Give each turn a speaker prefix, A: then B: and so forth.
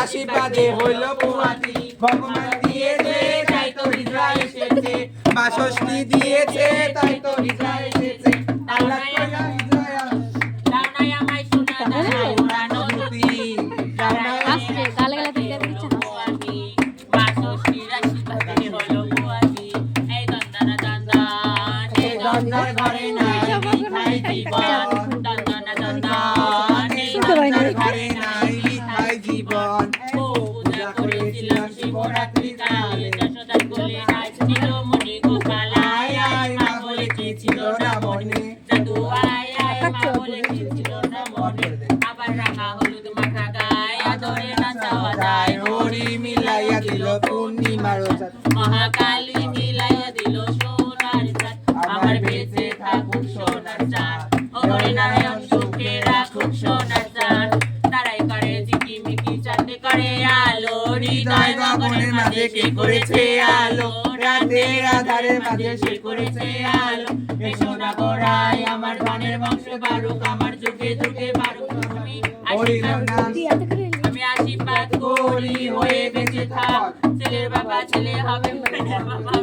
A: আশীর্বাদে হইল পুয়াতি ভগবান দিয়েছে তাই তো হৃদয় এসেছে বাষষ্ঠী দিয়েছে তাই তো হৃদয় এসেছে আল্লাহ কইলা হৃদয়
B: দাওনাই আমায় শোনা দাও উড়ানো
A: অনুভূতি জানাই
C: আজকে গালে গালে দিতে দিচ্ছে না
B: পুয়াতি বাষষ্ঠীর আশীর্বাদে হলো পুয়াতি এই দন্দনা দন্দন এই
A: গঙ্গার ঘরে নাই মিঠাই জীবন
B: দন্দনা দন্দন এই
A: গঙ্গার ঘরে নাই মিঠাই জীবন
B: পূজা করেছিলাম শিবরাত্রি কালে যশোদার কোলে নাচছিল মণি গোপাল আয় আয় মা বলে চেয়েছিল না মনে জাদু আয় আয় মা বলে চেয়েছিল না মনে আবার রাখা হলুদ মাখা গায়ে আদরে নাচাওয়া যায়
A: হরি মিলাইয়া দিল পূর্ণিমার চাঁদ
B: মহাকালী মিলাইয়া দিল সোনার চাঁদ আমার বেঁচে থাকুক সোনার চাঁদ ও হরি নারায়ণ সুখে রাখুক সোনার চাঁদ তারাই করে ঝিকিমিকি চাঁদে করে আলো হৃদয় গগনের মাঝে কে করেছে আলো রাতের আধারের মাঝে সে করেছে আলো এই সোনা গোড়ায় আমার ধনের বংশ বারুক আমার যুগে যুগে বারুক আমি আশীর্বাদ করি হয়ে বেঁচে থাক ছেলের বাবা ছেলে হবে মেয়ের বাবা